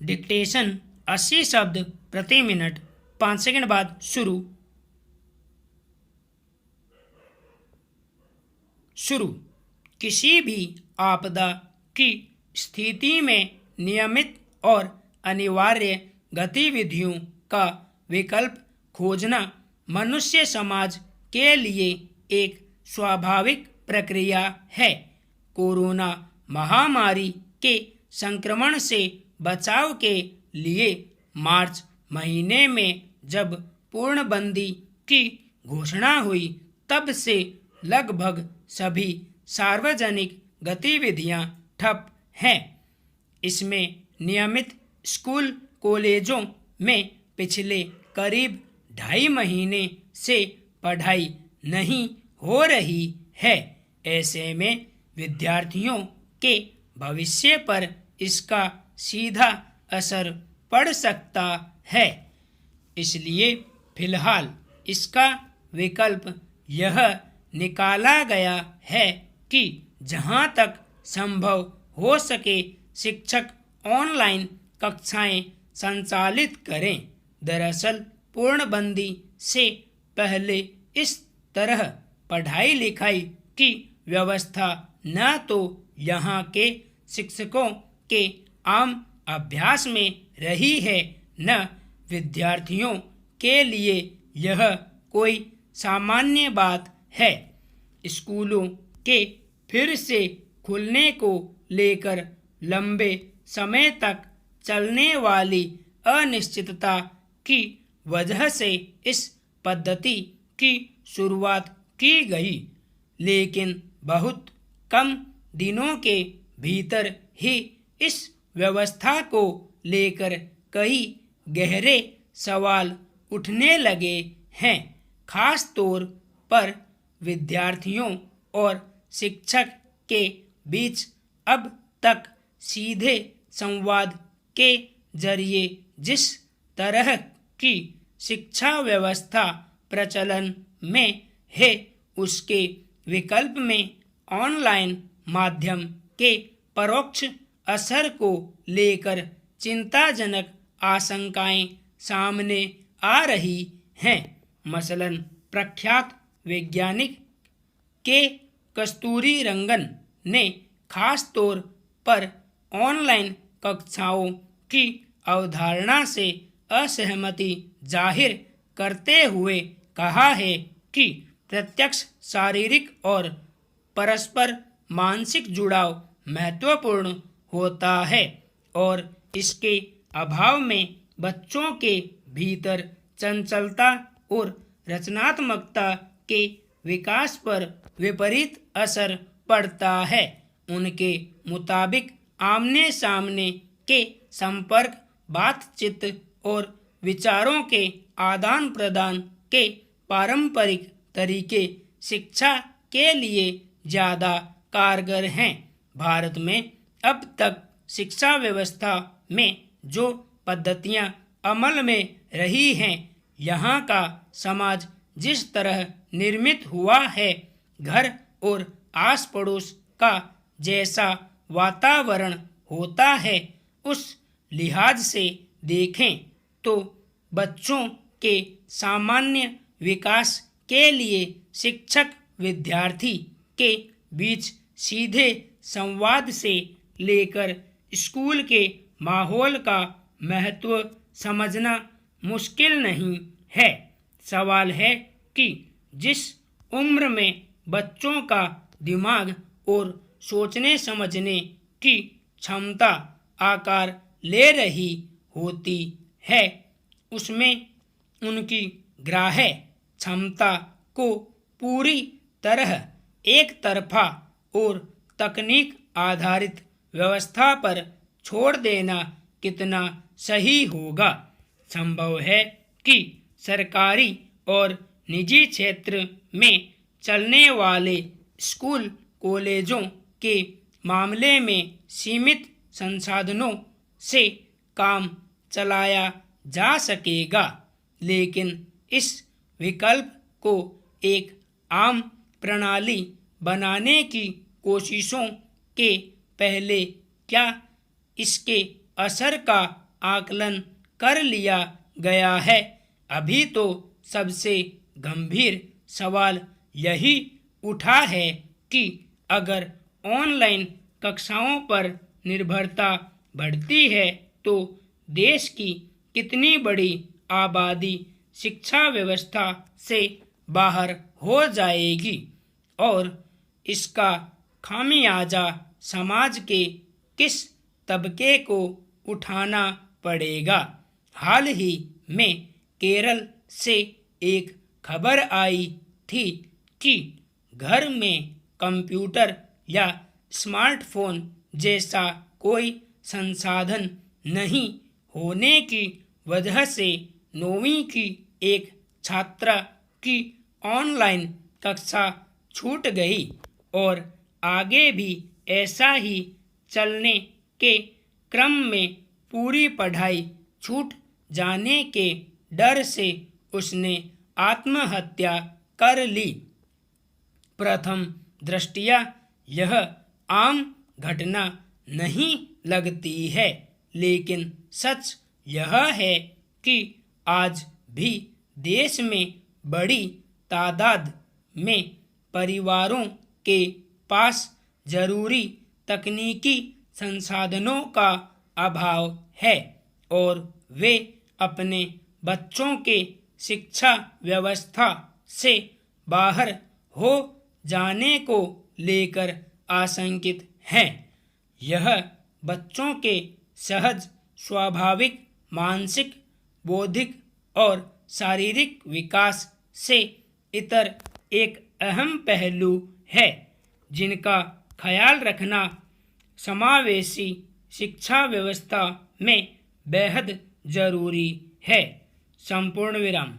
Dictation 80 शब्द प्रति minute. 5 second बाद शुरू। किसी भी आपदा की स्थिति में नियमित और अनिवार्य गतिविधियों का विकल्प खोजना मनुष्य समाज के लिए एक स्वाभाविक प्रक्रिया है। कोरोना महामारी के संक्रमण से बचाव के लिए मार्च महीने में जब पूर्णबंदी की घोषणा हुई, तब से लगभग सभी सार्वजनिक गतिविधियां ठप हैं। इसमें नियमित स्कूल कॉलेजों में पिछले करीब 2.5 महीने से पढ़ाई नहीं हो रही है। ऐसे में विद्यार्थियों के भविष्य पर इसका सीधा असर पड़ सकता है। इसलिए फिलहाल इसका विकल्प यह निकाला गया है कि जहां तक संभव हो सके शिक्षक ऑनलाइन कक्षाएं संचालित करें। दरअसल पूर्णबंदी से पहले इस तरह पढ़ाई लिखाई की व्यवस्था न तो यहाँ के शिक्षकों के आम अभ्यास में रही है, न विद्यार्थियों के लिए यह कोई सामान्य बात है। स्कूलों के फिर से खुलने को लेकर लंबे समय तक चलने वाली अनिश्चितता की वजह से इस पद्धति की शुरुआत की गई, लेकिन बहुत कम दिनों के भीतर ही इस व्यवस्था को लेकर कई गहरे सवाल उठने लगे हैं। खास तौर पर विद्यार्थियों और शिक्षक के बीच अब तक सीधे संवाद के जरिए जिस तरह की शिक्षा व्यवस्था प्रचलन में है, उसके विकल्प में ऑनलाइन माध्यम के परोक्ष असर को लेकर चिंताजनक आशंकाएं सामने आ रही हैं। मसलन प्रख्यात वैज्ञानिक के कस्तूरीरंगन ने खास तौर पर ऑनलाइन कक्षाओं की अवधारणा से असहमति जाहिर करते हुए कहा है कि प्रत्यक्ष शारीरिक और परस्पर मानसिक जुड़ाव महत्वपूर्ण होता है और इसके अभाव में बच्चों के भीतर चंचलता और रचनात्मकता के विकास पर विपरीत असर पड़ता है। उनके मुताबिक आमने सामने के संपर्क, बातचीत और विचारों के आदान प्रदान के पारंपरिक तरीके शिक्षा के लिए ज़्यादा कारगर हैं। भारत में अब तक शिक्षा व्यवस्था में जो पद्धतियां अमल में रही हैं, यहाँ का समाज जिस तरह निर्मित हुआ है, घर और आस पड़ोस का जैसा वातावरण होता है, उस लिहाज से देखें तो बच्चों के सामान्य विकास के लिए शिक्षक विद्यार्थी के बीच सीधे संवाद से लेकर स्कूल के माहौल का महत्व समझना मुश्किल नहीं है। सवाल है कि जिस उम्र में बच्चों का दिमाग और सोचने समझने की क्षमता आकार ले रही होती है, उसमें उनकी ग्राह्य क्षमता को पूरी तरह एक तरफा और तकनीक आधारित व्यवस्था पर छोड़ देना कितना सही होगा। संभव है कि सरकारी और निजी क्षेत्र में चलने वाले स्कूल कॉलेजों के मामले में सीमित संसाधनों से काम चलाया जा सकेगा, लेकिन इस विकल्प को एक आम प्रणाली बनाने की कोशिशों के पहले क्या इसके असर का आकलन कर लिया गया है। अभी तो सबसे गंभीर सवाल यही उठा है कि अगर ऑनलाइन कक्षाओं पर निर्भरता बढ़ती है तो देश की कितनी बड़ी आबादी शिक्षा व्यवस्था से बाहर हो जाएगी और इसका खामियाजा समाज के किस तबके को उठाना पड़ेगा। हाल ही में केरल से एक खबर आई थी कि घर में कंप्यूटर या स्मार्टफोन जैसा कोई संसाधन नहीं होने की वजह से 9वीं की एक छात्रा की ऑनलाइन कक्षा छूट गई और आगे भी ऐसा ही चलने के क्रम में पूरी पढ़ाई छूट जाने के डर से उसने आत्महत्या कर ली। प्रथम दृष्टया यह आम घटना नहीं लगती है, लेकिन सच यह है कि आज भी देश में बड़ी तादाद में परिवारों के पास जरूरी तकनीकी संसाधनों का अभाव है और वे अपने बच्चों के शिक्षा व्यवस्था से बाहर हो जाने को लेकर आशंकित हैं। यह बच्चों के सहज स्वाभाविक मानसिक बौद्धिक और शारीरिक विकास से इतर एक अहम पहलू है जिनका ख्याल रखना समावेशी शिक्षा व्यवस्था में बेहद जरूरी है। संपूर्ण विराम।